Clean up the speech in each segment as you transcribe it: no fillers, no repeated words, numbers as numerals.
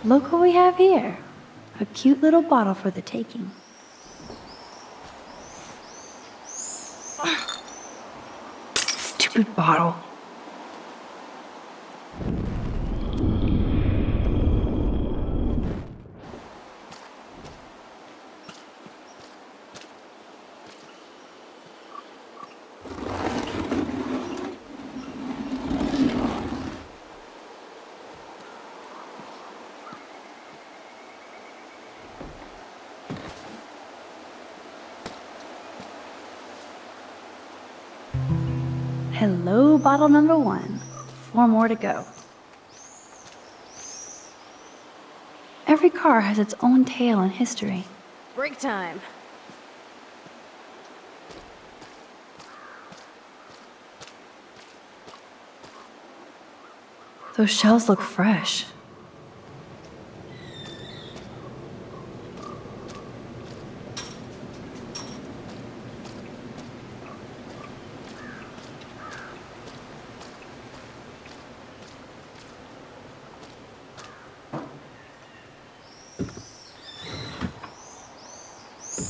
Look what we have here. A cute little bottle for the taking. Stupid bottle. Hello, bottle number 1. 4 more to go. Every car has its own tale and history. Break time. Those shells look fresh.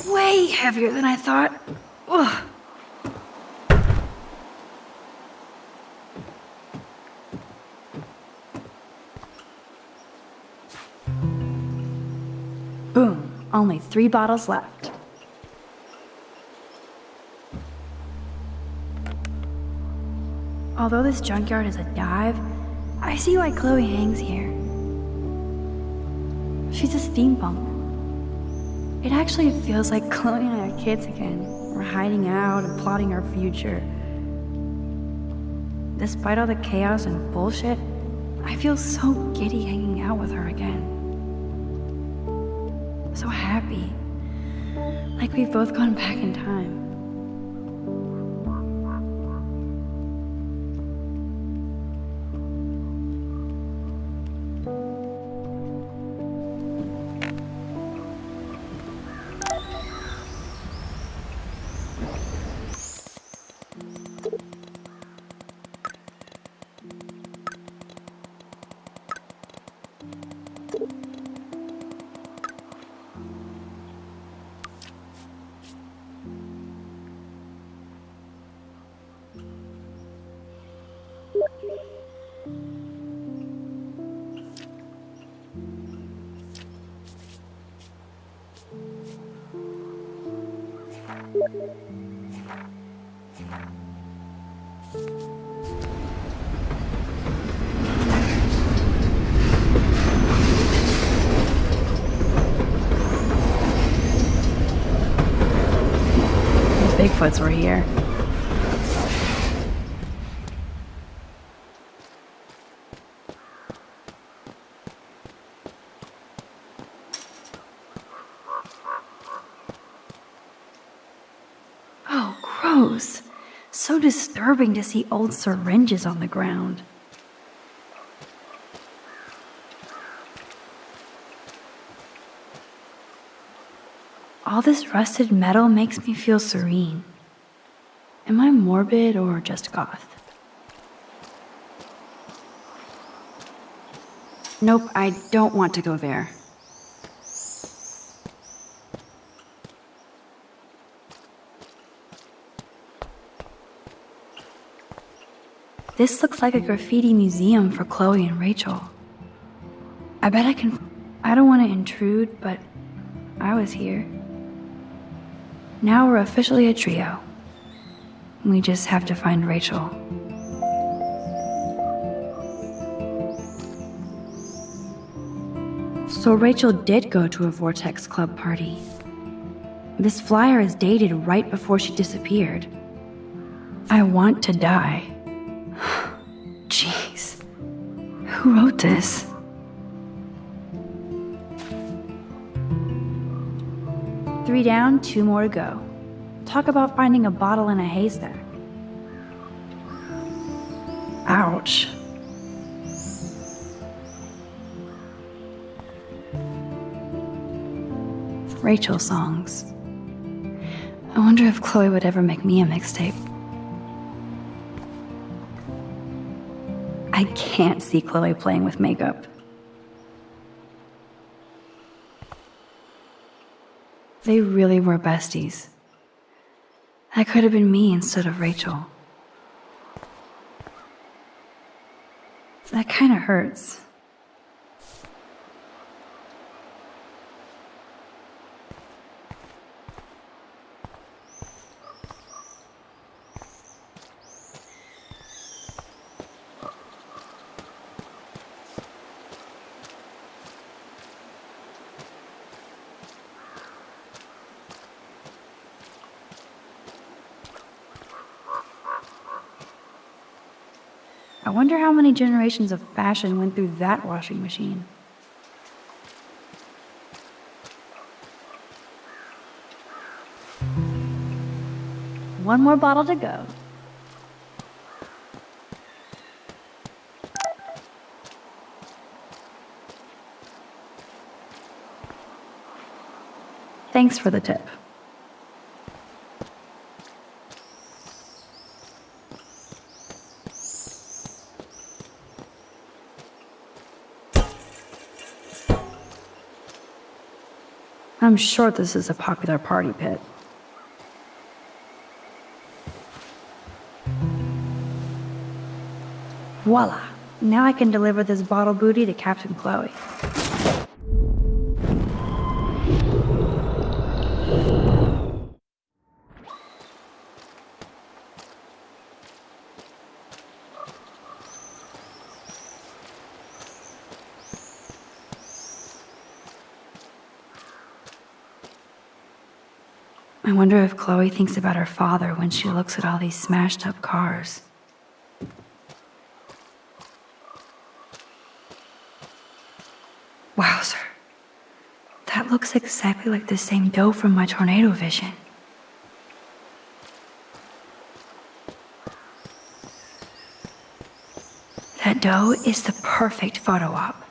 Way heavier than I thought. Ugh. Boom. Only 3 bottles left. Although this junkyard is a dive, I see why Chloe hangs here. She's a steampunk. It actually feels like Chloe and I are kids again. We're hiding out and plotting our future. Despite all the chaos and bullshit, I feel so giddy hanging out with her again. So happy. Like we've both gone back in time. Bigfoots were here. Oh, gross. So disturbing to see old syringes on the ground. All this rusted metal makes me feel serene. Am I morbid or just goth? Nope, I don't want to go there. This looks like a graffiti museum for Chloe and Rachel. I bet I can... I don't want to intrude, but I was here. Now we're officially a trio. We just have to find Rachel. So Rachel did go to a Vortex Club party. This flyer is dated right before she disappeared. I want to die. Jeez. Who wrote this? Three down, 2 more to go. Talk about finding a bottle in a haystack. Ouch. Rachel songs. I wonder if Chloe would ever make me a mixtape. I can't see Chloe playing with makeup. They really were besties. That could have been me instead of Rachel. That kind of hurts. I wonder how many generations of fashion went through that washing machine. One more bottle to go. Thanks for the tip. I'm sure this is a popular party pit. Voila! Now I can deliver this bottle booty to Captain Chloe. I wonder if Chloe thinks about her father when she looks at all these smashed up cars. Wowzer. That looks exactly like the same dough from my tornado vision. That dough is the perfect photo op.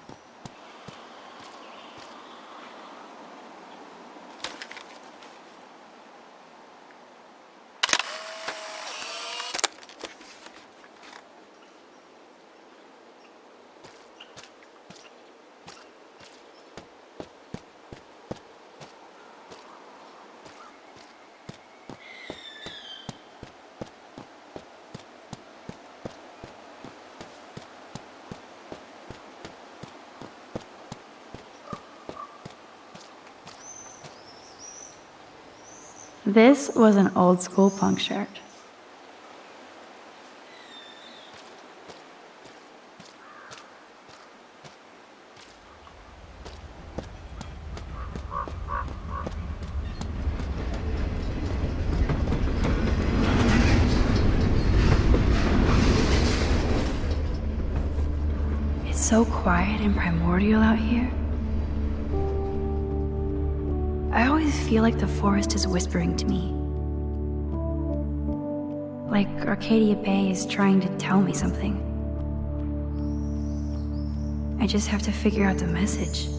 This was an old school punk shirt. It's so quiet and primordial out here. I always feel like the forest is whispering to me. Like Arcadia Bay is trying to tell me something. I just have to figure out the message.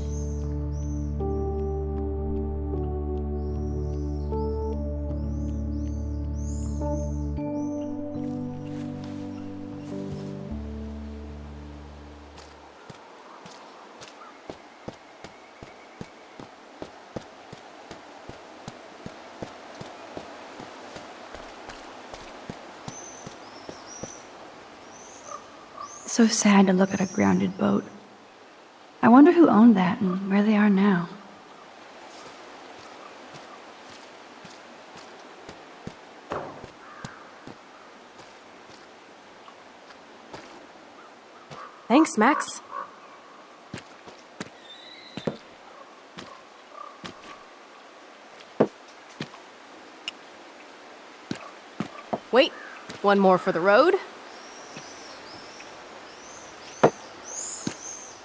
So sad to look at a grounded boat. I wonder who owned that and where they are now. Thanks, Max. Wait, one more for the road.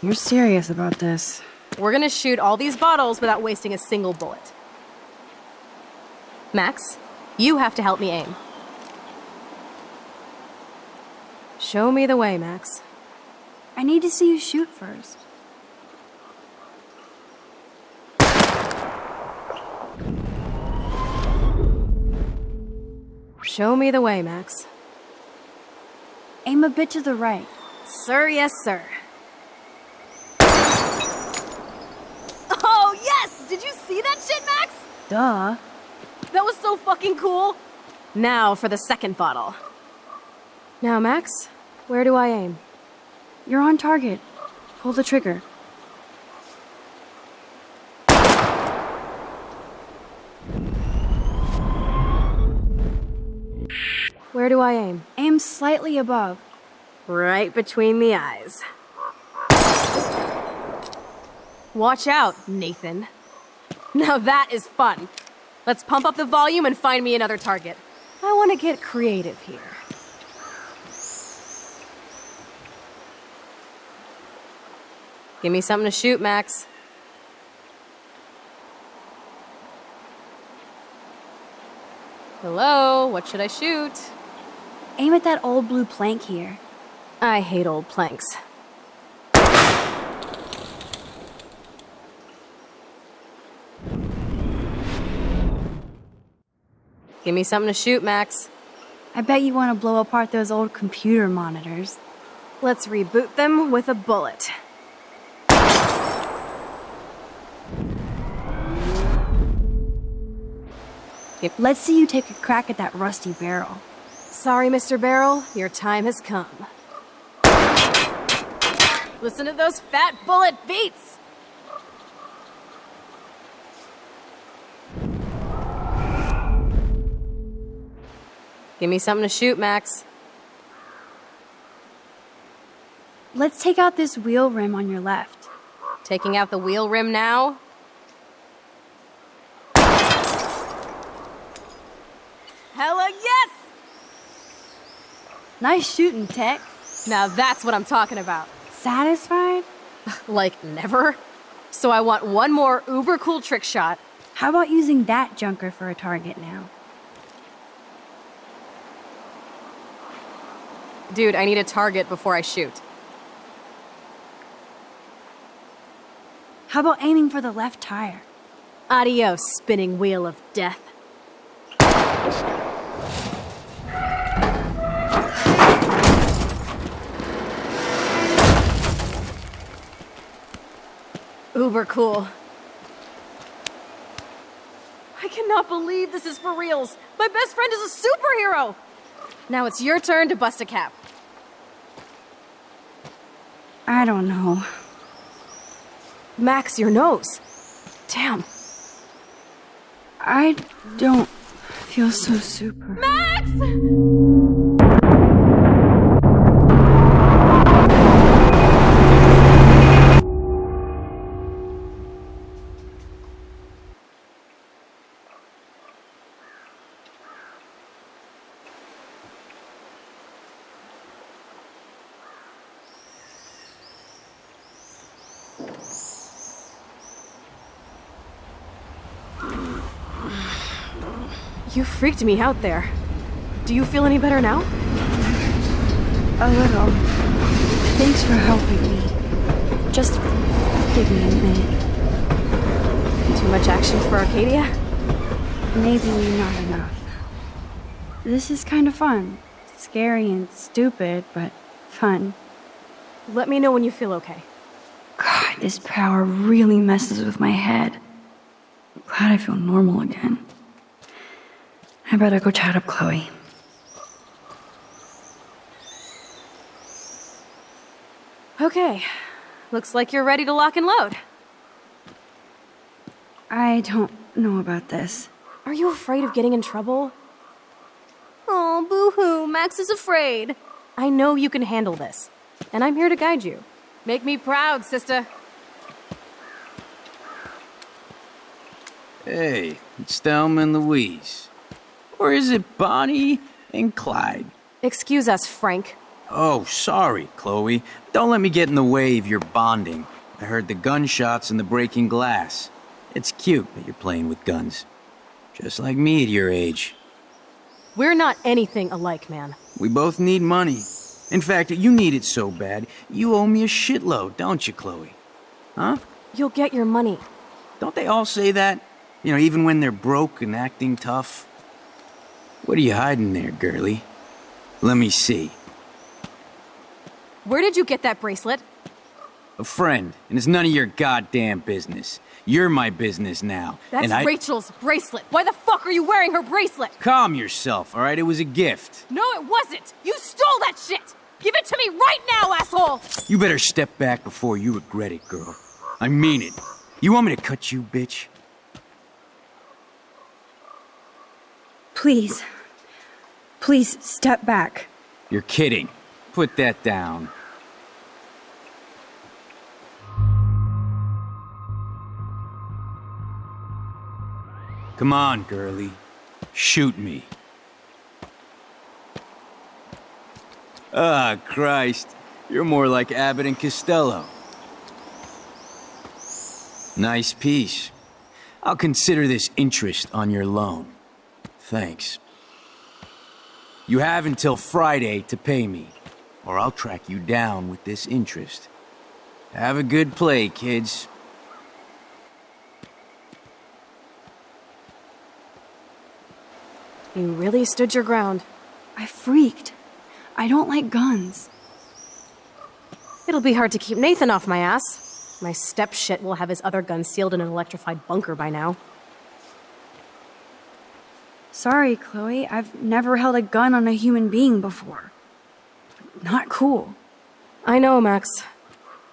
You're serious about this? We're gonna shoot all these bottles without wasting a single bullet. Max, you have to help me aim. Show me the way, Max. I need to see you shoot first. Show me the way, Max. Aim a bit to the right. Sir, yes, sir. Oh, yes! Did you see that shit, Max? Duh. That was so fucking cool! Now for the second bottle. Now, Max, where do I aim? You're on target. Pull the trigger. Where do I aim? Aim slightly above. Right between the eyes. Watch out, Nathan. Now that is fun. Let's pump up the volume and find me another target. I want to get creative here. Give me something to shoot, Max. Hello, what should I shoot? Aim at that old blue plank here. I hate old planks. Give me something to shoot, Max. I bet you want to blow apart those old computer monitors. Let's reboot them with a bullet. Let's see you take a crack at that rusty barrel. Sorry, Mr. Barrel, your time has come. Listen to those fat bullet beats! Give me something to shoot, Max. Let's take out this wheel rim on your left. Taking out the wheel rim now? Hella yes! Nice shooting, Tech. Now that's what I'm talking about. Satisfied? Like, never? So I want one more uber cool trick shot. How about using that junker for a target now? Dude, I need a target before I shoot. How about aiming for the left tire? Adios, spinning wheel of death. Uber cool. I cannot believe this is for reals. My best friend is a superhero. Now it's your turn to bust a cap. I don't know. Max, your nose. Damn. I don't feel so super. Max! You freaked me out there. Do you feel any better now? A little. Thanks for helping me. Just give me a minute. Too much action for Arcadia? Maybe not enough. This is kind of fun. Scary and stupid, but fun. Let me know when you feel okay. God, this power really messes with my head. I'm glad I feel normal again. I better go chat up Chloe. Okay. Looks like you're ready to lock and load. I don't know about this. Are you afraid of getting in trouble? Oh, boo-hoo, Max is afraid. I know you can handle this, and I'm here to guide you. Make me proud, sister. Hey, it's Thelma and Louise. Or is it Bonnie and Clyde? Excuse us, Frank. Oh, sorry, Chloe. Don't let me get in the way of your bonding. I heard the gunshots and the breaking glass. It's cute that you're playing with guns. Just like me at your age. We're not anything alike, man. We both need money. In fact, you need it so bad, you owe me a shitload, don't you, Chloe? Huh? You'll get your money. Don't they all say that? You know, even when they're broke and acting tough? What are you hiding there, girlie? Let me see. Where did you get that bracelet? A friend, and it's none of your goddamn business. You're my business now. That's and Rachel's bracelet. Why the fuck are you wearing her bracelet? Calm yourself, all right? It was a gift. No, it wasn't. You stole that shit. Give it to me right now, asshole. You better step back before you regret it, girl. I mean it. You want me to cut you, bitch? Please. Please, step back. You're kidding. Put that down. Come on, girlie. Shoot me. Ah, Christ. You're more like Abbott and Costello. Nice piece. I'll consider this interest on your loan. Thanks. You have until Friday to pay me, or I'll track you down with this interest. Have a good play, kids. You really stood your ground. I freaked. I don't like guns. It'll be hard to keep Nathan off my ass. My step-shit will have his other gun sealed in an electrified bunker by now. Sorry, Chloe. I've never held a gun on a human being before. Not cool. I know, Max.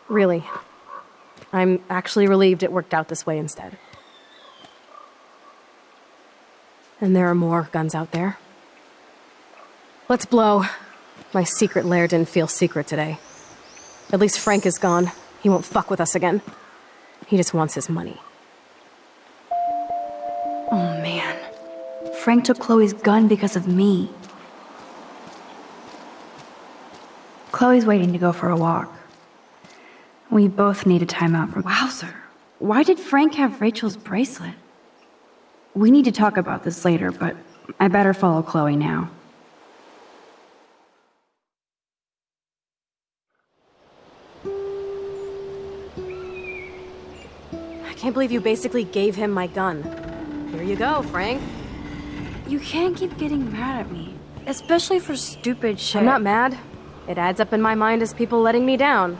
Really. I'm actually relieved it worked out this way instead. And there are more guns out there. Let's blow. My secret lair didn't feel secret today. At least Frank is gone. He won't fuck with us again. He just wants his money. Oh, man. Frank took Chloe's gun because of me. Chloe's waiting to go for a walk. We both need a timeout from... Wowzer. Why did Frank have Rachel's bracelet? We need to talk about this later, but I better follow Chloe now. I can't believe you basically gave him my gun. Here you go, Frank. You can't keep getting mad at me, especially for stupid shit. I'm not mad. It adds up in my mind as people letting me down.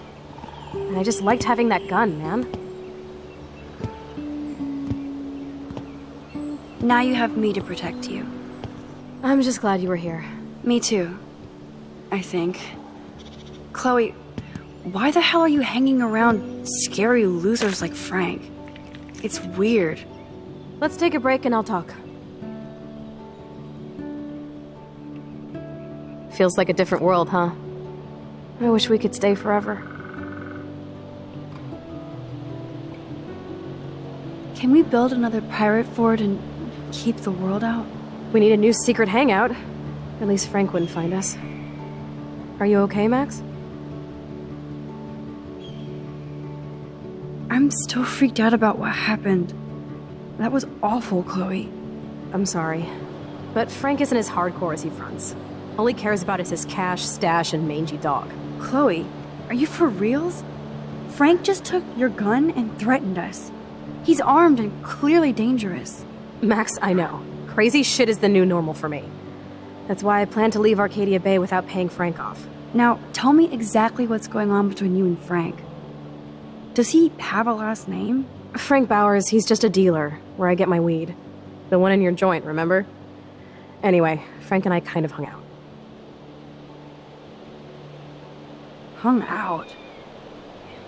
And I just liked having that gun, man. Now you have me to protect you. I'm just glad you were here. Me too, I think. Chloe, why the hell are you hanging around scary losers like Frank? It's weird. Let's take a break and I'll talk. Feels like a different world, huh? I wish we could stay forever. Can we build another pirate fort and keep the world out? We need a new secret hangout. At least Frank wouldn't find us. Are you okay, Max? I'm still freaked out about what happened. That was awful, Chloe. I'm sorry. But Frank isn't as hardcore as he fronts. All he cares about is his cash, stash, and mangy dog. Chloe, are you for reals? Frank just took your gun and threatened us. He's armed and clearly dangerous. Max, I know. Crazy shit is the new normal for me. That's why I plan to leave Arcadia Bay without paying Frank off. Now, tell me exactly what's going on between you and Frank. Does he have a last name? Frank Bowers, he's just a dealer, where I get my weed. The one in your joint, remember? Anyway, Frank and I kind of hung out. Hung out?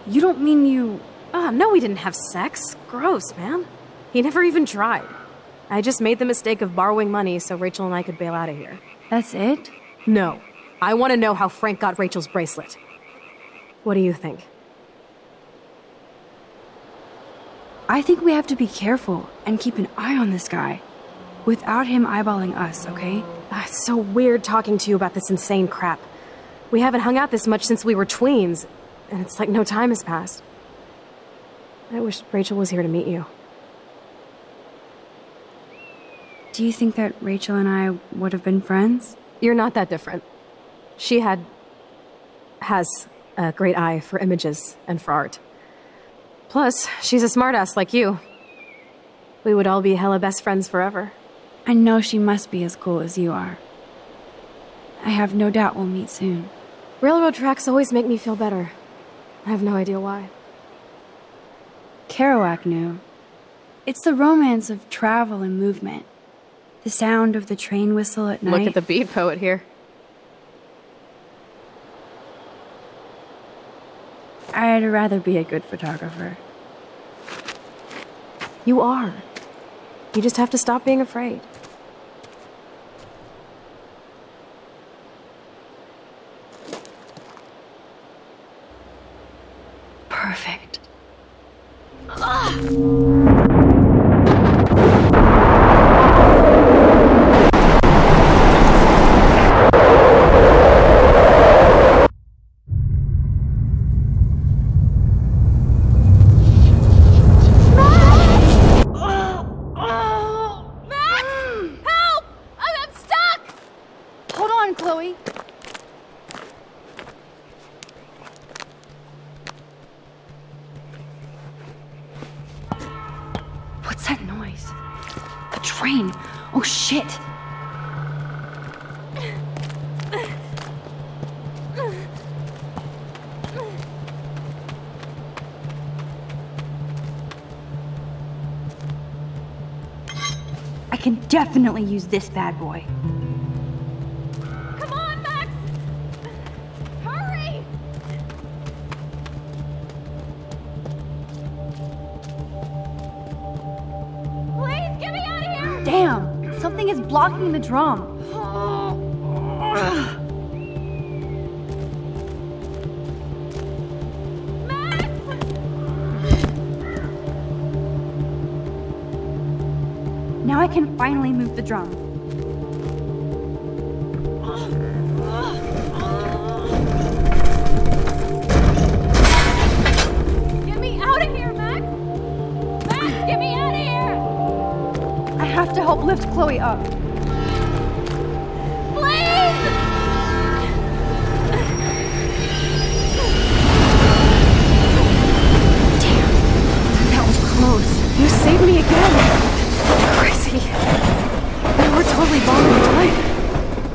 You don't mean you... No, we didn't have sex. Gross, man. He never even tried. I just made the mistake of borrowing money so Rachel and I could bail out of here. That's it? No. I want to know how Frank got Rachel's bracelet. What do you think? I think we have to be careful and keep an eye on this guy. Without him eyeballing us, okay? It's so weird talking to you about this insane crap. We haven't hung out this much since we were tweens, and it's like no time has passed. I wish Rachel was here to meet you. Do you think that Rachel and I would have been friends? You're not that different. She has a great eye for images and for art. Plus, she's a smartass like you. We would all be hella best friends forever. I know she must be as cool as you are. I have no doubt we'll meet soon. Railroad tracks always make me feel better. I have no idea why. Kerouac knew. It's the romance of travel and movement. The sound of the train whistle at night. Look at the beat poet here. I'd rather be a good photographer. You are. You just have to stop being afraid. Perfect. Hold on, Chloe. What's that noise? The train. Oh, shit. I can definitely use this bad boy. Come on, Max! Hurry! Please, get me out of here! Damn! Something is blocking the drum. Now I can finally move the drum. Get me out of here, Max! Max, get me out of here! I have to help lift Chloe up. Please! That was close. You saved me again! Crazy. We're totally bombing the time.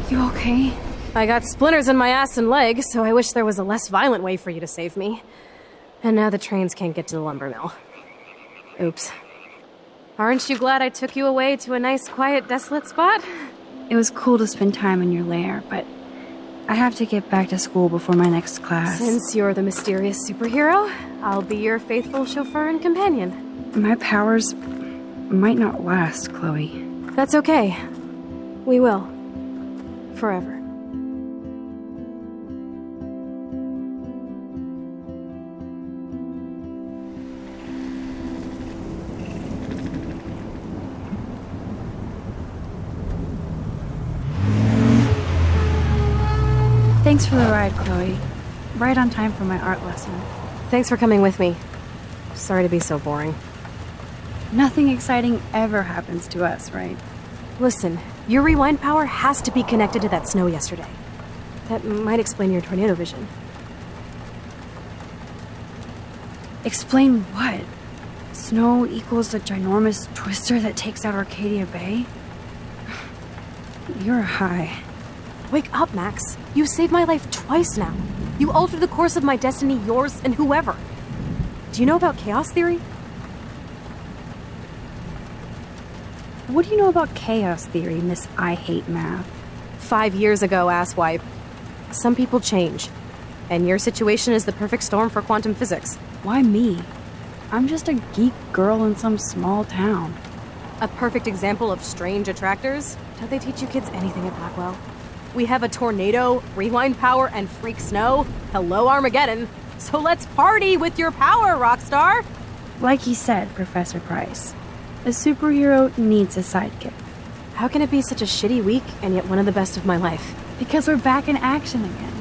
You okay? I got splinters in my ass and leg, so I wish there was a less violent way for you to save me. And now the trains can't get to the lumber mill. Oops. Aren't you glad I took you away to a nice, quiet, desolate spot? It was cool to spend time in your lair, but I have to get back to school before my next class. Since you're the mysterious superhero, I'll be your faithful chauffeur and companion. My powers might not last, Chloe. That's okay. We will. Forever. Thanks for the ride, Chloe. Right on time for my art lesson. Thanks for coming with me. Sorry to be so boring. Nothing exciting ever happens to us, right? Listen, your rewind power has to be connected to that snow yesterday. That might explain your tornado vision. Explain what? Snow equals a ginormous twister that takes out Arcadia Bay? You're high. Wake up, Max. You saved my life twice now. You altered the course of my destiny, yours, and whoever. Do you know about chaos theory? What do you know about chaos theory, Miss I Hate Math? 5 years ago, asswipe. Some people change. And your situation is the perfect storm for quantum physics. Why me? I'm just a geek girl in some small town. A perfect example of strange attractors? Don't they teach you kids anything at Blackwell? We have a tornado, rewind power, and freak snow. Hello, Armageddon. So let's party with your power, Rockstar! Like he said, Professor Price, a superhero needs a sidekick. How can it be such a shitty week and yet one of the best of my life? Because we're back in action again.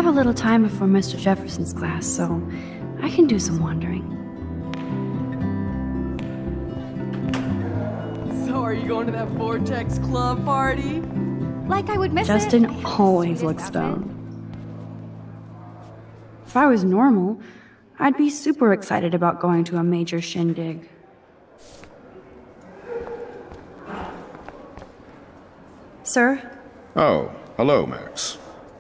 have a little time before Mr. Jefferson's class, so I can do some wandering. So are you going to that Vortex Club party? Like I would miss Justin it. always looks stoned. If I was normal, I'd be super excited about going to a major shindig. Sir? Oh, hello, Max.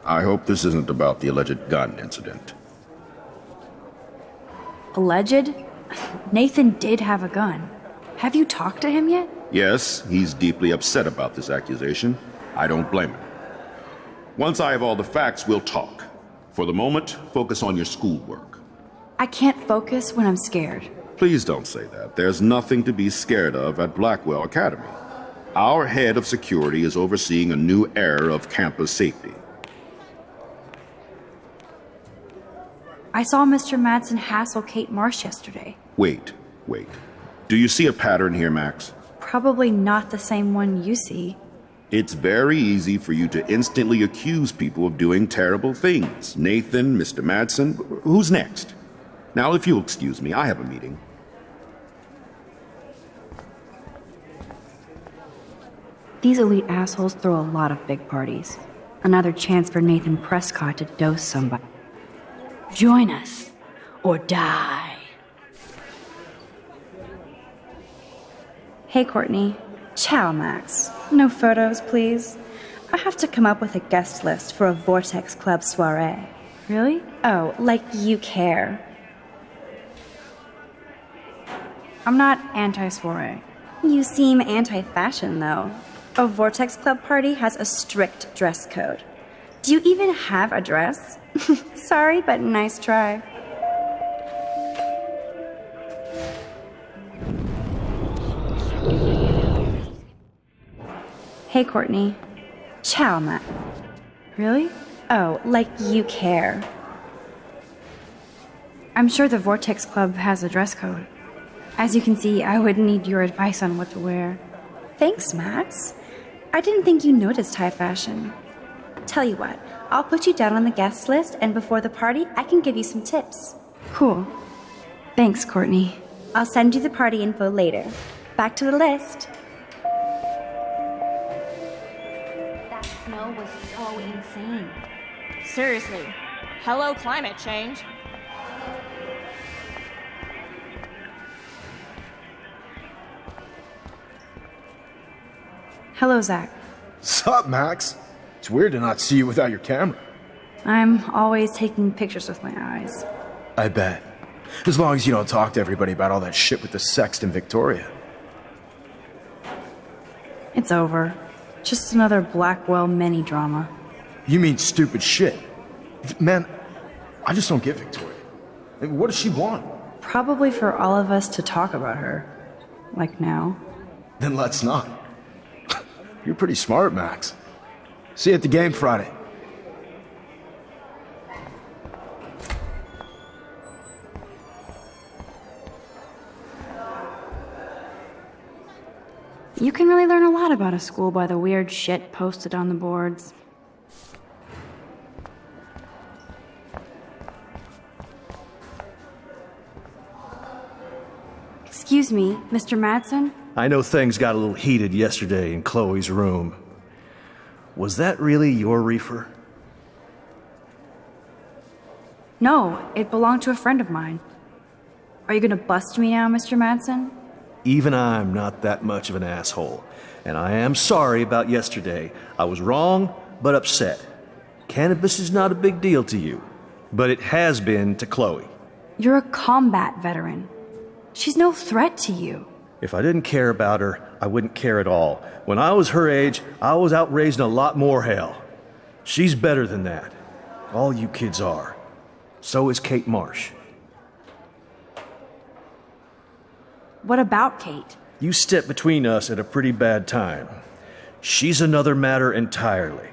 I hope this isn't about the alleged gun incident. Alleged? Nathan did have a gun. Have you talked to him yet? Yes, he's deeply upset about this accusation. I don't blame him. Once I have all the facts, we'll talk. For the moment, focus on your schoolwork. I can't focus when I'm scared. Please don't say that. There's nothing to be scared of at Blackwell Academy. Our head of security is overseeing a new era of campus safety. I saw Mr. Madsen hassle Kate Marsh yesterday. Wait. Do you see a pattern here, Max? Probably not the same one you see. It's very easy for you to instantly accuse people of doing terrible things. Nathan, Mr. Madsen, who's next? Now, if you'll excuse me, I have a meeting. These elite assholes throw a lot of big parties. Another chance for Nathan Prescott to dose somebody. Join us, or die. Hey, Courtney. Ciao, Max. No photos, please. I have to come up with a guest list for a Vortex Club soiree. Really? Oh, like you care. I'm not anti-soiree. You seem anti-fashion, though. A Vortex Club party has a strict dress code. Do you even have a dress? Sorry, but nice try. Hey, Courtney. Ciao, Matt. Really? Oh, like you care. I'm sure the Vortex Club has a dress code. As you can see, I would need your advice on what to wear. Thanks, Max. I didn't think you noticed high fashion. Tell you what, I'll put you down on the guest list, and before the party, I can give you some tips. Cool. Thanks, Courtney. I'll send you the party info later. Back to the list. That snow was so insane. Seriously. Hello, climate change. Hello, Zach. Sup, Max? It's weird to not see you without your camera. I'm always taking pictures with my eyes. I bet. As long as you don't talk to everybody about all that shit with the sext in Victoria. It's over. Just another Blackwell mini drama. You mean stupid shit. Man, I just don't get Victoria. What does she want? Probably for all of us to talk about her. Like now. Then let's not. You're pretty smart, Max. See you at the game Friday. You can really learn a lot about a school by the weird shit posted on the boards. Excuse me, Mr. Madsen? I know things got a little heated yesterday in Chloe's room. Was that really your reefer? No, it belonged to a friend of mine. Are you gonna bust me now, Mr. Madsen? Even I'm not that much of an asshole. And I am sorry about yesterday. I was wrong, but upset. Cannabis is not a big deal to you, but it has been to Chloe. You're a combat veteran. She's no threat to you. If I didn't care about her, I wouldn't care at all. When I was her age, I was out raising a lot more hell. She's better than that. All you kids are. So is Kate Marsh. What about Kate? You stepped between us at a pretty bad time. She's another matter entirely.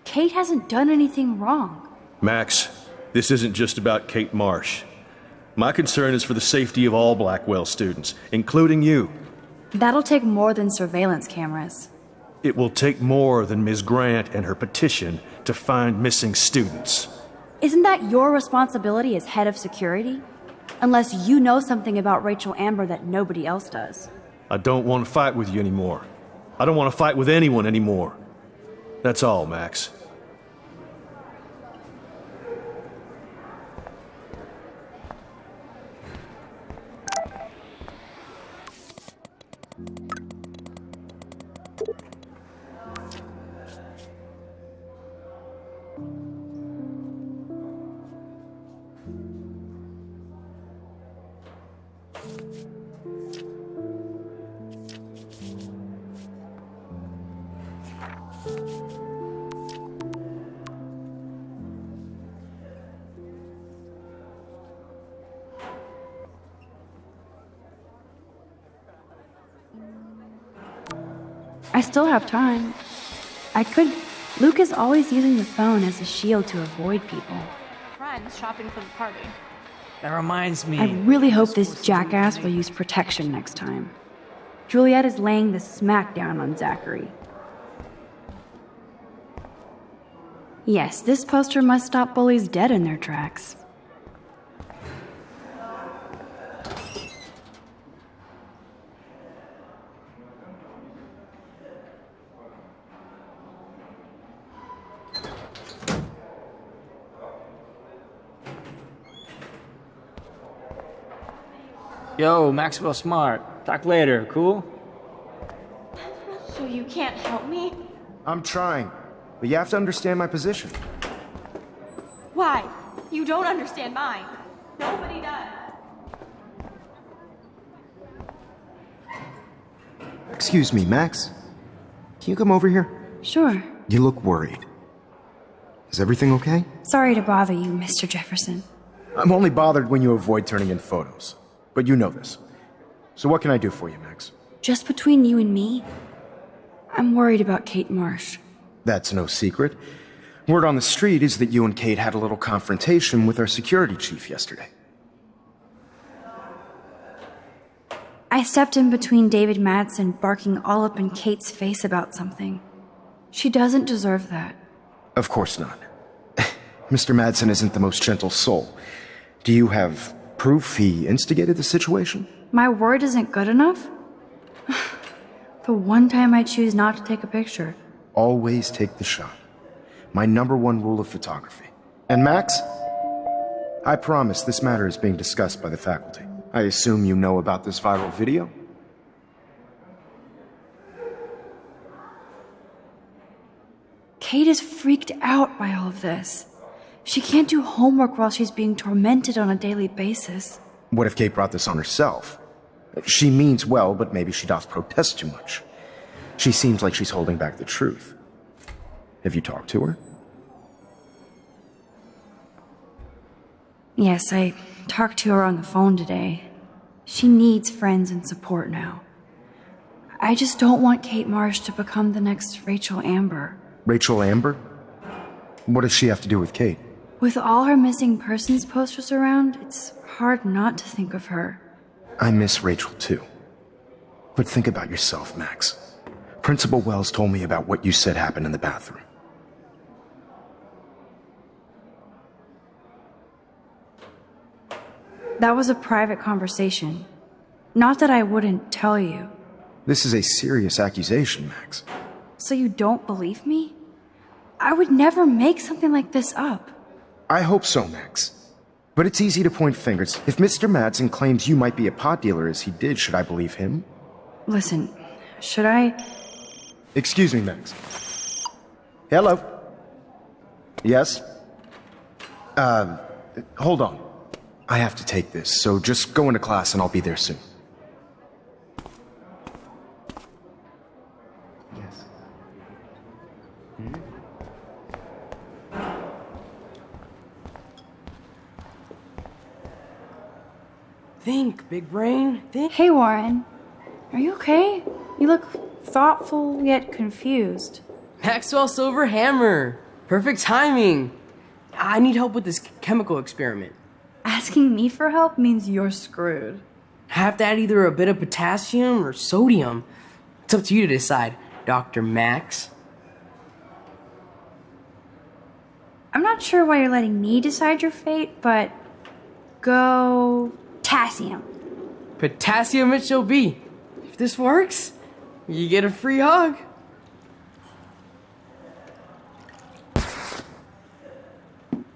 Kate hasn't done anything wrong. Max, this isn't just about Kate Marsh. My concern is for the safety of all Blackwell students, including you. That'll take more than surveillance cameras. It will take more than Ms. Grant and her petition to find missing students. Isn't that your responsibility as head of security? Unless you know something about Rachel Amber that nobody else does. I don't want to fight with you anymore. I don't want to fight with anyone anymore. That's all, Max. I still have time. I could. Luke is always using the phone as a shield to avoid people. Friends shopping for the party. That reminds me. I really hope this jackass will use protection next time. Juliet is laying the smackdown on Zachary. Yes, this poster must stop bullies dead in their tracks. Yo, Maxwell Smart. Talk later, cool? So you can't help me? I'm trying, but you have to understand my position. Why? You don't understand mine. Nobody does. Excuse me, Max. Can you come over here? Sure. You look worried. Is everything okay? Sorry to bother you, Mr. Jefferson. I'm only bothered when you avoid turning in photos. But you know this. So what can I do for you, Max? Just between you and me, I'm worried about Kate Marsh. That's no secret. Word on the street is that you and Kate had a little confrontation with our security chief yesterday. I stepped in between David Madsen barking all up in Kate's face about something. She doesn't deserve that. Of course not. Mr. Madsen isn't the most gentle soul. Do you have proof he instigated the situation? My word isn't good enough? The one time I choose not to take a picture. Always take the shot. My #1 rule of photography. And Max, I promise this matter is being discussed by the faculty. I assume you know about this viral video? Kate is freaked out by all of this. She can't do homework while she's being tormented on a daily basis. What if Kate brought this on herself? She means well, but maybe she doth protest too much. She seems like she's holding back the truth. Have you talked to her? Yes, I talked to her on the phone today. She needs friends and support now. I just don't want Kate Marsh to become the next Rachel Amber. Rachel Amber? What does she have to do with Kate? With all her missing persons posters around, it's hard not to think of her. I miss Rachel too. But think about yourself, Max. Principal Wells told me about what you said happened in the bathroom. That was a private conversation. Not that I wouldn't tell you. This is a serious accusation, Max. So you don't believe me? I would never make something like this up. I hope so, Max. But it's easy to point fingers. If Mr. Madsen claims you might be a pot dealer as he did, should I believe him? Listen, should I... Excuse me, Max. Hello? Yes? Hold on. I have to take this, so just go into class and I'll be there soon. Yes. Think, big brain. Think. Hey, Warren. Are you okay? You look thoughtful yet confused. Maxwell Silver Hammer. Perfect timing. I need help with this chemical experiment. Asking me for help means you're screwed. I have to add either a bit of potassium or sodium. It's up to you to decide, Dr. Max. I'm not sure why you're letting me decide your fate, but go potassium. Potassium it shall be. If this works, you get a free hug.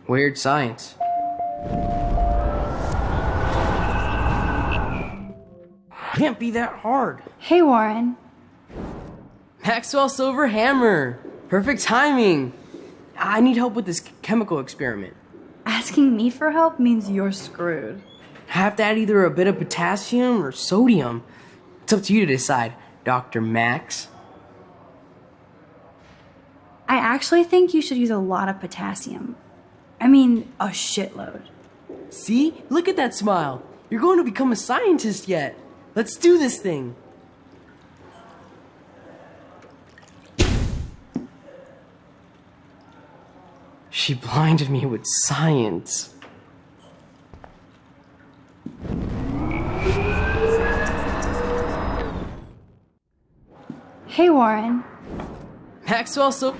Weird science. Can't be that hard. Hey, Warren. Maxwell Silver Hammer. Perfect timing. I need help with this chemical experiment. Asking me for help means you're screwed. I have to add either a bit of potassium or sodium. It's up to you to decide, Dr. Max. I actually think you should use a lot of potassium. I mean, a shitload. See? Look at that smile. You're going to become a scientist yet. Let's do this thing. She blinded me with science. Hey, Warren. Maxwell, so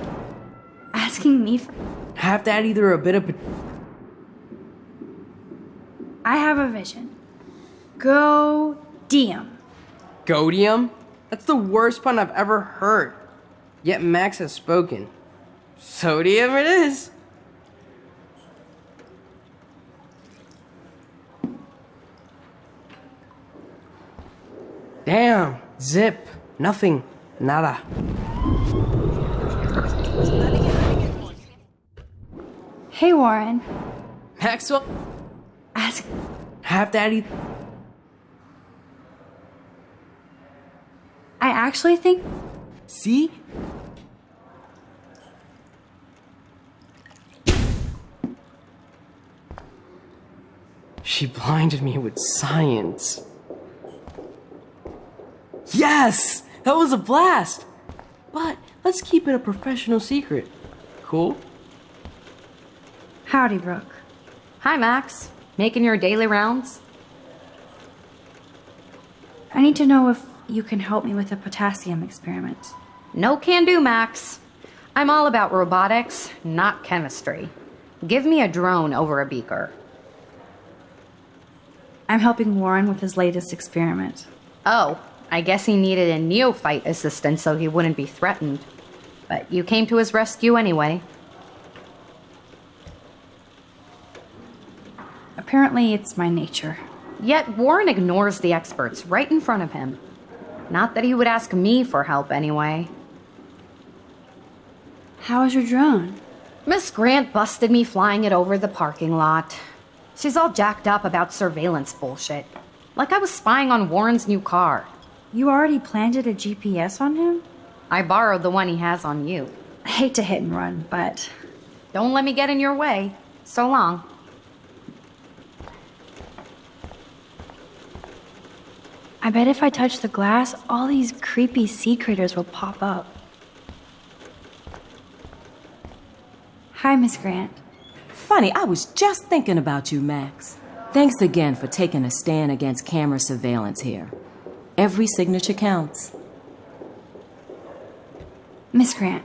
Asking me for... I have to add either a bit of I have a vision. Go Diem. Godium? That's the worst pun I've ever heard. Yet Max has spoken. Sodium it is. Damn. Zip. Nothing. Nada. Hey, Warren. Maxwell, Ask... have daddy. I actually think... See? She blinded me with science. Yes! That was a blast! But let's keep it a professional secret. Cool? Howdy, Brooke. Hi, Max. Making your daily rounds? I need to know if you can help me with the potassium experiment. No can do, Max. I'm all about robotics, not chemistry. Give me a drone over a beaker. I'm helping Warren with his latest experiment. Oh, I guess he needed a neophyte assistant so he wouldn't be threatened. But you came to his rescue anyway. Apparently, it's my nature. Yet Warren ignores the experts right in front of him. Not that he would ask me for help anyway. How is your drone? Miss Grant busted me flying it over the parking lot. She's all jacked up about surveillance bullshit. Like I was spying on Warren's new car. You already planted a GPS on him? I borrowed the one he has on you. I hate to hit and run, but... Don't let me get in your way. So long. I bet if I touch the glass, all these creepy sea critters will pop up. Hi, Miss Grant. Funny, I was just thinking about you, Max. Thanks again for taking a stand against camera surveillance here. Every signature counts. Miss Grant,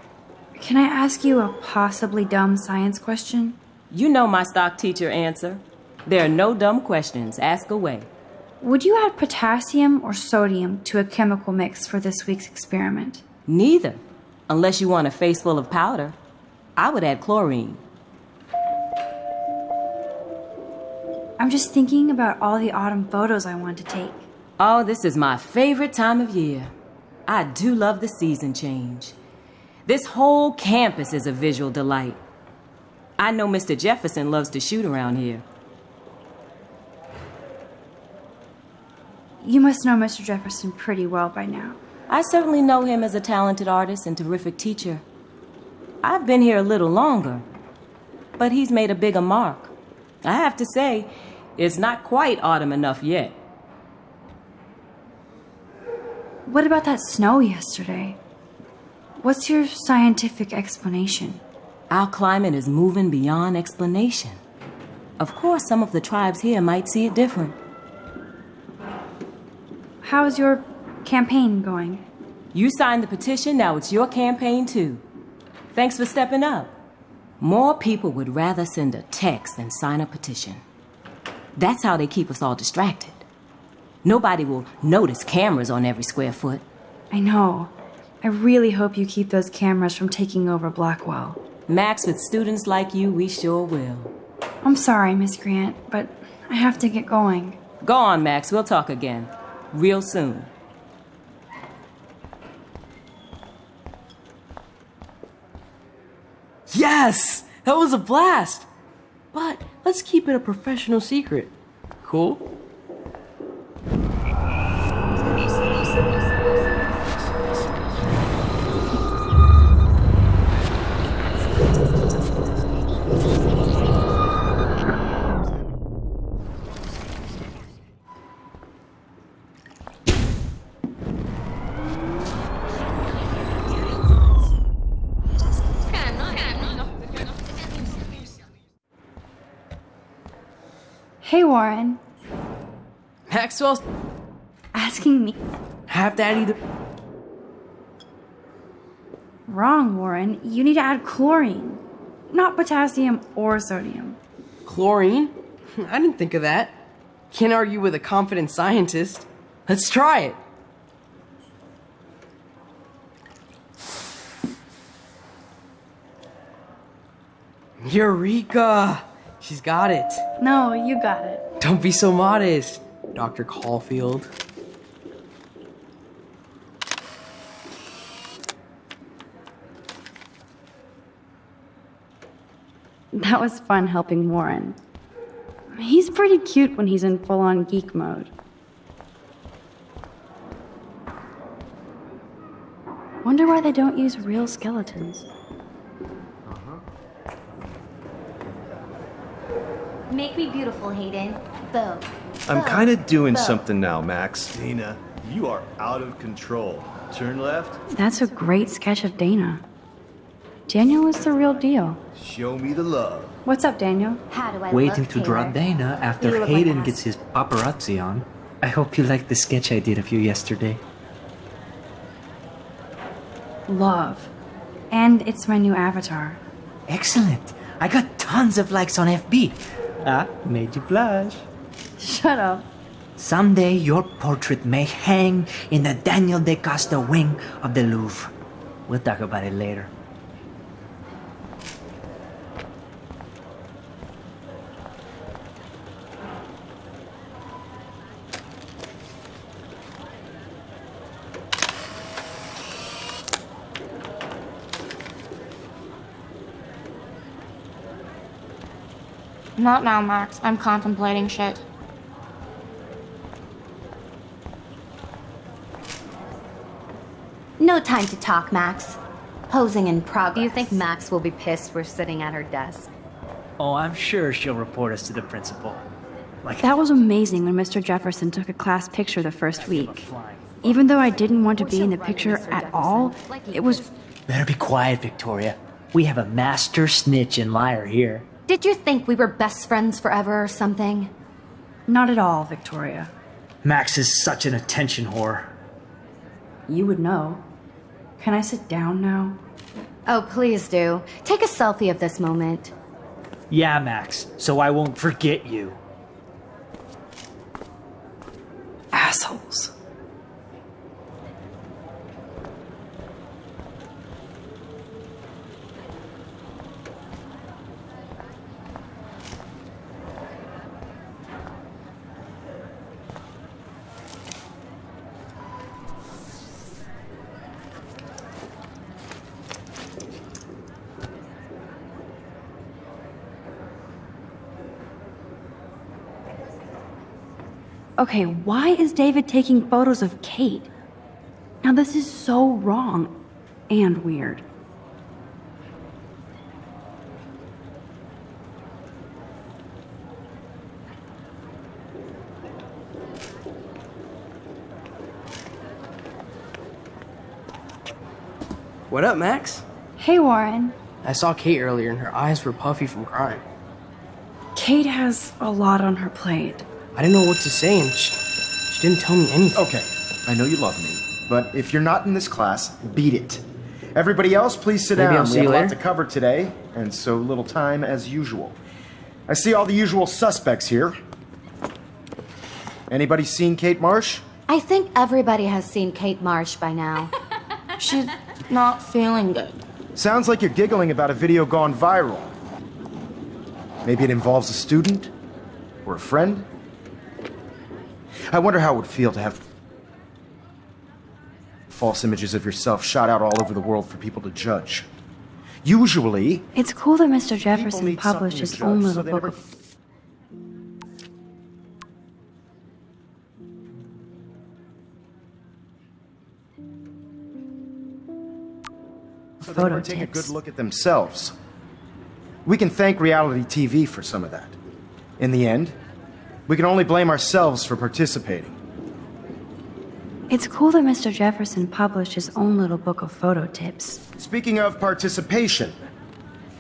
can I ask you a possibly dumb science question? You know my stock teacher answer. There are no dumb questions. Ask away. Would you add potassium or sodium to a chemical mix for this week's experiment? Neither. Unless you want a face full of powder. I would add chlorine. I'm just thinking about all the autumn photos I want to take. Oh, this is my favorite time of year. I do love the season change. This whole campus is a visual delight. I know Mr. Jefferson loves to shoot around here. You must know Mr. Jefferson pretty well by now. I certainly know him as a talented artist and terrific teacher. I've been here a little longer, but he's made a bigger mark. I have to say, it's not quite autumn enough yet. What about that snow yesterday? What's your scientific explanation? Our climate is moving beyond explanation. Of course, some of the tribes here might see it different. How's your campaign going? You signed the petition, now it's your campaign too. Thanks for stepping up. More people would rather send a text than sign a petition. That's how they keep us all distracted. Nobody will notice cameras on every square foot. I know. I really hope you keep those cameras from taking over Blackwell. Max, with students like you, we sure will. I'm sorry, Miss Grant, but I have to get going. Go on, Max. We'll talk again. Real soon. Yes! That was a blast! But let's keep it a professional secret. Cool? Hey, Warren. Maxwell's Asking me. have to add either. Wrong, Warren. You need to add chlorine, not potassium or sodium. Chlorine? I didn't think of that. Can't argue with a confident scientist. Let's try it. Eureka! She's got it. No, you got it. Don't be so modest, Dr. Caulfield. That was fun helping Warren. He's pretty cute when he's in full-on geek mode. Wonder why they don't use real skeletons. Make me beautiful, Hayden. Bo. I'm kind of doing something now, Max. Dana, you are out of control. Turn left. That's a great sketch of Dana. Daniel is the real deal. Show me the love. What's up, Daniel? How do I Waiting look, to draw Taylor? Dana You after look like Hayden ass. gets his paparazzi on. I hope you like the sketch I did of you yesterday. Love. And it's my new avatar. Excellent. I got tons of likes on FB. Made you blush. Shut up. Someday your portrait may hang in the Daniel de Costa wing of the Louvre. We'll talk about it later. Not now, Max. I'm contemplating shit. No time to talk, Max. Posing in progress. Do you think Max will be pissed we're sitting at her desk? Oh, I'm sure she'll report us to the principal. That was amazing when Mr. Jefferson took a class picture the first week. Even though I didn't want to be in the picture at all, it was... Better be quiet, Victoria. We have a master snitch and liar here. Did you think we were best friends forever or something? Not at all, Victoria. Max is such an attention whore. You would know. Can I sit down now? Oh, please do. Take a selfie of this moment. Yeah, Max, so I won't forget you. Assholes. Okay, why is David taking photos of Kate? Now this is so wrong and weird. What up, Max? Hey, Warren. I saw Kate earlier and her eyes were puffy from crying. Kate has a lot on her plate. I didn't know what to say and she didn't tell me anything. Okay, I know you love me, but if you're not in this class, beat it. Everybody else, please sit Maybe down. I'll We see have you a lot later. to cover today, and so little time as usual. I see all the usual suspects here. Anybody seen Kate Marsh? I think everybody has seen Kate Marsh by now. She's not feeling good. Sounds like you're giggling about a video gone viral. Maybe it involves a student? Or a friend? I wonder how it would feel to have false images of yourself shot out all over the world for people to judge. Usually, It's cool that Mr. people Jefferson need published something to his own judge, so little they book never- of so they photo never take a tips. good look at themselves. We can thank reality TV for some of that. In the end, we can only blame ourselves for participating. It's cool that Mr. Jefferson published his own little book of photo tips. Speaking of participation,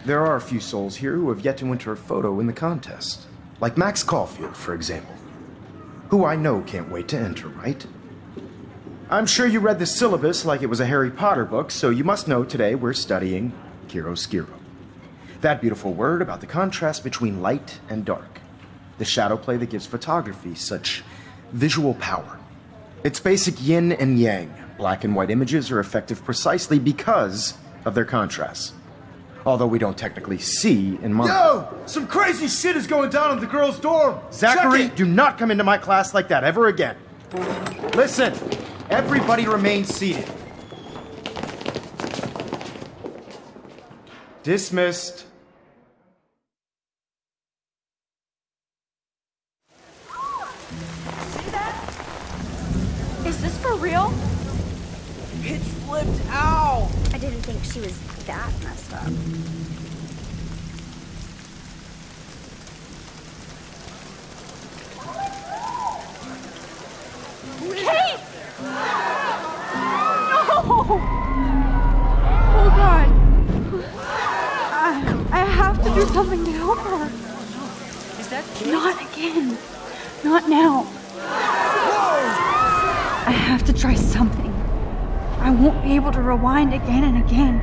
there are a few souls here who have yet to enter a photo in the contest. Like Max Caulfield, for example. Who I know can't wait to enter, right? I'm sure you read the syllabus like it was a Harry Potter book, so you must know today we're studying chiaroscuro. That beautiful word about the contrast between light and dark. The shadow play that gives photography such visual power. It's basic yin and yang. Black and white images are effective precisely because of their contrasts. Although we don't technically see in mono. Yo! Some crazy shit is going down in the girls' dorm! Zachary, Check it! do not come into my class like that ever again. Listen, everybody remain seated. Dismissed. Is this for real? Pitch flipped out! I didn't think she was that messed up. Kate! No! Oh god. I have to do something to help her. Is that Kate? Not again. Not now. I have to try something. I won't be able to rewind again and again.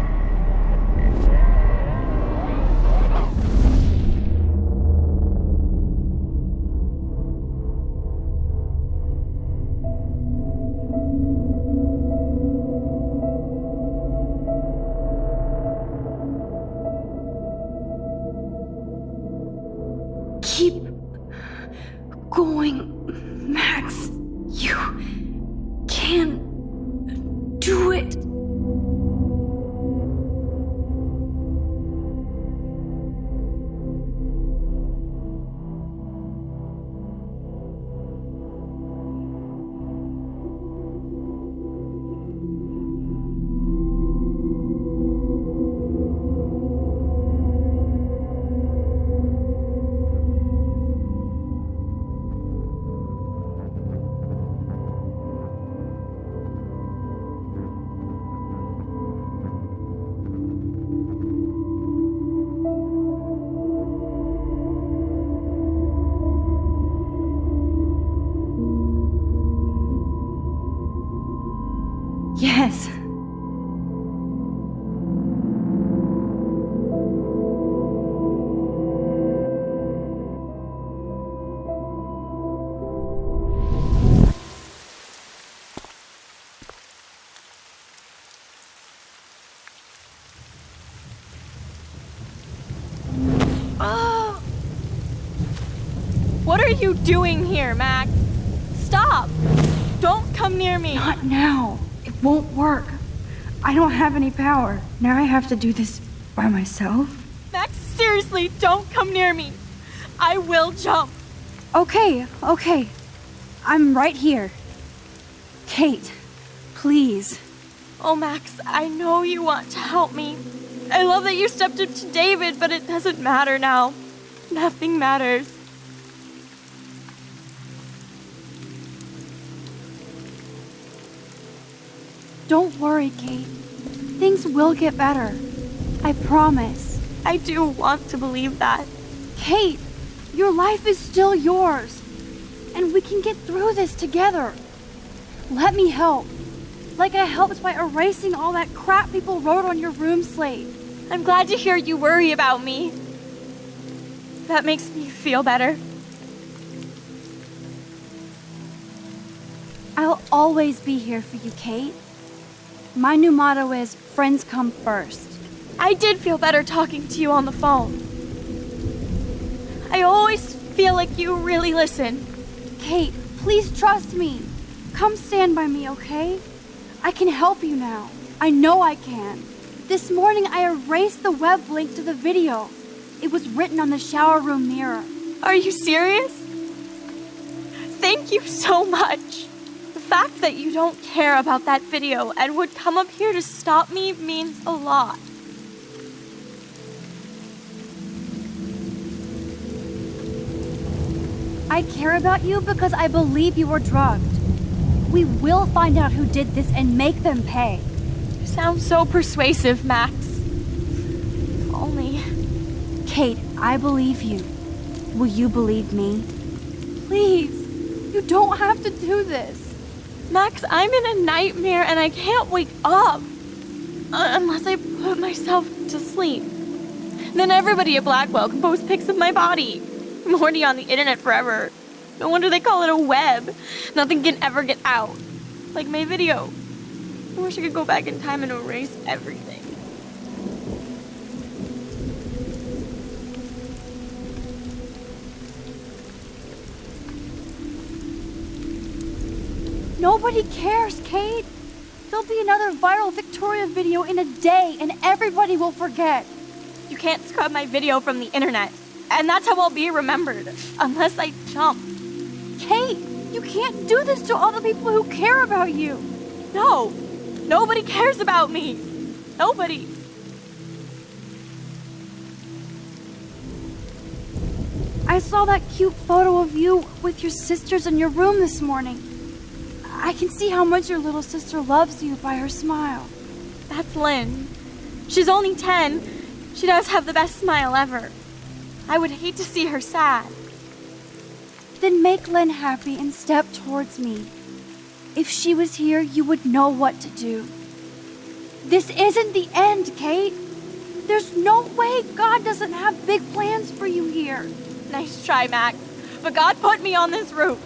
Keep going, Max. You can do it. Yes. What are you doing here, Max? Stop! Don't come near me! Not now. It won't work. I don't have any power. Now I have to do this by myself. Max, seriously, don't come near me! I will jump! Okay. I'm right here. Kate, please. Oh, Max, I know you want to help me. I love that you stepped up to David, but it doesn't matter now. Nothing matters. Don't worry, Kate. Things will get better. I promise. I do want to believe that. Kate, your life is still yours. And we can get through this together. Let me help. Like I helped by erasing all that crap people wrote on your room slate. I'm glad to hear you worry about me. That makes me feel better. I'll always be here for you, Kate. My new motto is, friends come first. I did feel better talking to you on the phone. I always feel like you really listen. Kate, please trust me. Come stand by me, okay? I can help you now. I know I can. This morning I erased the web link to the video. It was written on the shower room mirror. Are you serious? Thank you so much. The fact that you don't care about that video and would come up here to stop me means a lot. I care about you because I believe you were drugged. We will find out who did this and make them pay. You sound so persuasive, Max. If only. Kate, I believe you. Will you believe me? Please, you don't have to do this. Max, I'm in a nightmare and I can't wake up. Unless I put myself to sleep. Then everybody at Blackwell can post pics of my body. I'm already on the internet forever. No wonder they call it a web. Nothing can ever get out. Like my video. I wish I could go back in time and erase everything. Nobody cares, Kate. There'll be another viral Victoria video in a day and everybody will forget. You can't scrub my video from the internet. And that's how I'll be remembered. Unless I jump. Kate, you can't do this to all the people who care about you. No. Nobody cares about me. Nobody. I saw that cute photo of you with your sisters in your room this morning. I can see how much your little sister loves you by her smile. That's Lynn. She's only 10. She does have the best smile ever. I would hate to see her sad. Then make Lynn happy and step towards me. If she was here, you would know what to do. This isn't the end, Kate. There's no way God doesn't have big plans for you here. Nice try, Max. But God put me on this route.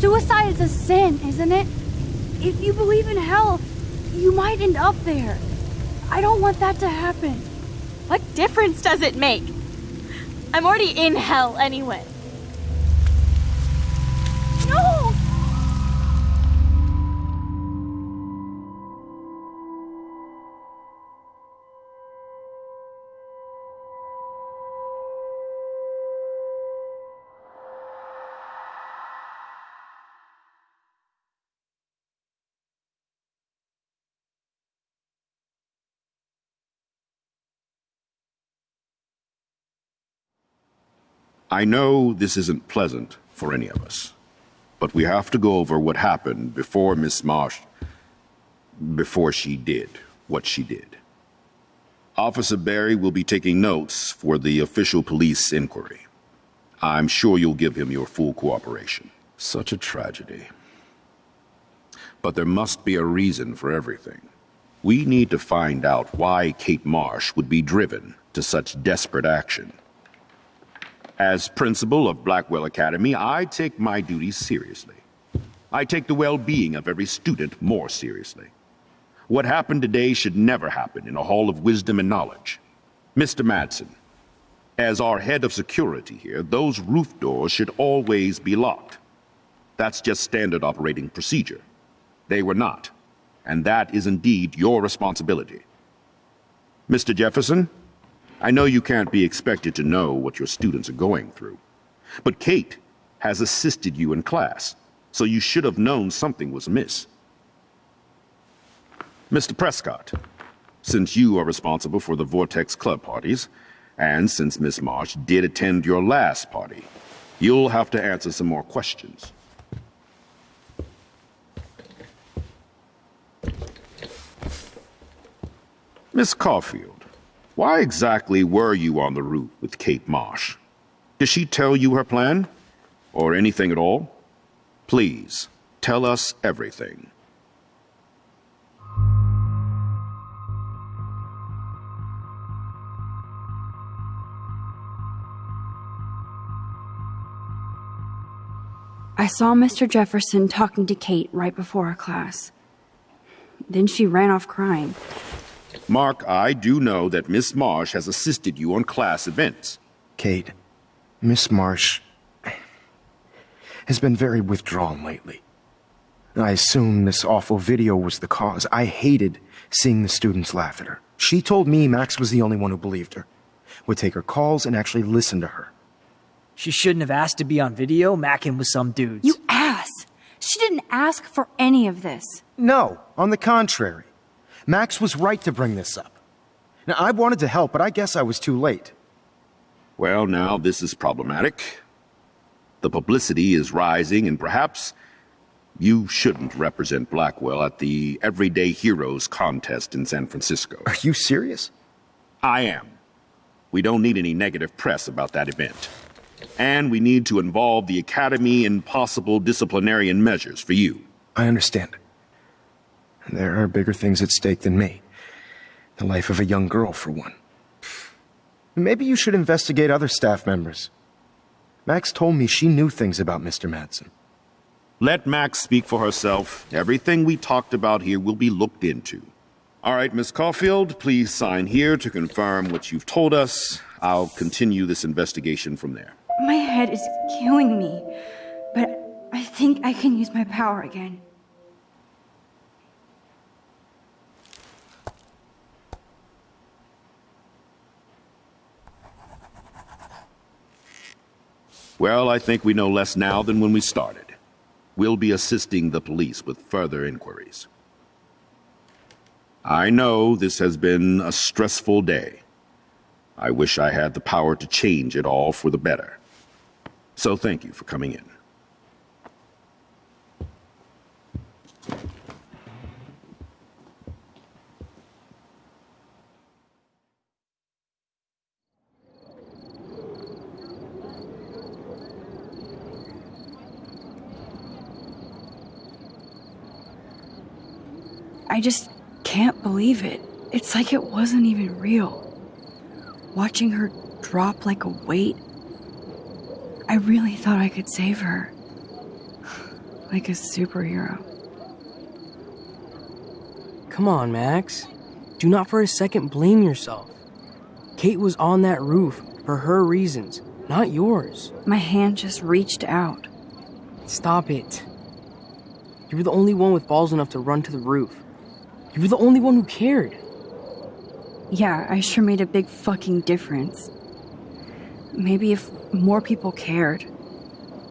Suicide is a sin, isn't it? If you believe in hell, you might end up there. I don't want that to happen. What difference does it make? I'm already in hell anyway. No! I know this isn't pleasant for any of us, but we have to go over what happened before Miss Marsh, before she did what she did. Officer Barry will be taking notes for the official police inquiry. I'm sure you'll give him your full cooperation. Such a tragedy. But there must be a reason for everything. We need to find out why Kate Marsh would be driven to such desperate action. As principal of Blackwell Academy, I take my duties seriously. I take the well-being of every student more seriously. What happened today should never happen in a hall of wisdom and knowledge. Mr. Madsen, as our head of security here, those roof doors should always be locked. That's just standard operating procedure. They were not, and that is indeed your responsibility. Mr. Jefferson, I know you can't be expected to know what your students are going through, but Kate has assisted you in class, so you should have known something was amiss. Mr. Prescott, since you are responsible for the Vortex Club parties, and since Miss Marsh did attend your last party, you'll have to answer some more questions. Miss Caulfield, why exactly were you on the route with Kate Marsh? Did she tell you her plan? Or anything at all? Please, tell us everything. I saw Mr. Jefferson talking to Kate right before our class. Then she ran off crying. Mark, I do know that Miss Marsh has assisted you on class events. Kate, Miss Marsh has been very withdrawn lately. I assume this awful video was the cause. I hated seeing the students laugh at her. She told me Max was the only one who believed her, would take her calls and actually listen to her. She shouldn't have asked to be on video, macking with some dudes. You ass! She didn't ask for any of this. No, on the contrary. Max was right to bring this up. Now, I wanted to help, but I guess I was too late. Well, now this is problematic. The publicity is rising, and perhaps you shouldn't represent Blackwell at the Everyday Heroes contest in San Francisco. Are you serious? I am. We don't need any negative press about that event. And we need to involve the Academy in possible disciplinarian measures for you. I understand. There are bigger things at stake than me. The life of a young girl, for one. Maybe you should investigate other staff members. Max told me she knew things about Mr. Madsen. Let Max speak for herself. Everything we talked about here will be looked into. All right, Miss Caulfield, please sign here to confirm what you've told us. I'll continue this investigation from there. My head is killing me, but I think I can use my power again. Well, I think we know less now than when we started. We'll be assisting the police with further inquiries. I know this has been a stressful day. I wish I had the power to change it all for the better. So thank you for coming in. I just can't believe it. It's like it wasn't even real. Watching her drop like a weight, I really thought I could save her. Like a superhero. Come on, Max. Do not for a second blame yourself. Kate was on that roof for her reasons, not yours. My hand just reached out. Stop it. You were the only one with balls enough to run to the roof. You were the only one who cared. Yeah, I sure made a big fucking difference. Maybe if more people cared,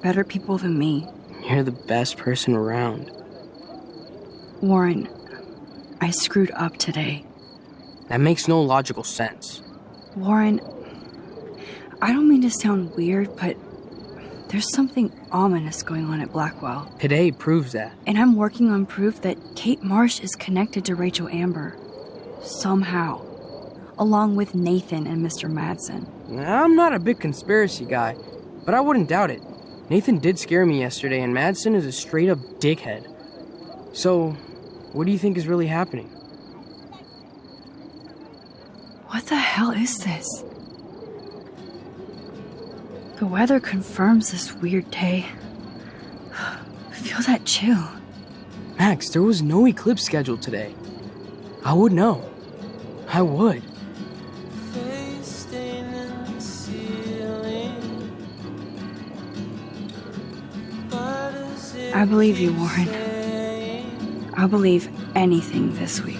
better people than me. You're the best person around. Warren, I screwed up today. That makes no logical sense. Warren, I don't mean to sound weird, but there's something ominous going on at Blackwell. Today proves that. And I'm working on proof that Kate Marsh is connected to Rachel Amber. Somehow. Along with Nathan and Mr. Madsen. I'm not a big conspiracy guy, but I wouldn't doubt it. Nathan did scare me yesterday, and Madsen is a straight-up dickhead. So, what do you think is really happening? What the hell is this? The weather confirms this weird day. Feel that chill. Max, there was no eclipse scheduled today. I would know. I would. I believe you, Warren. I'll believe anything this week.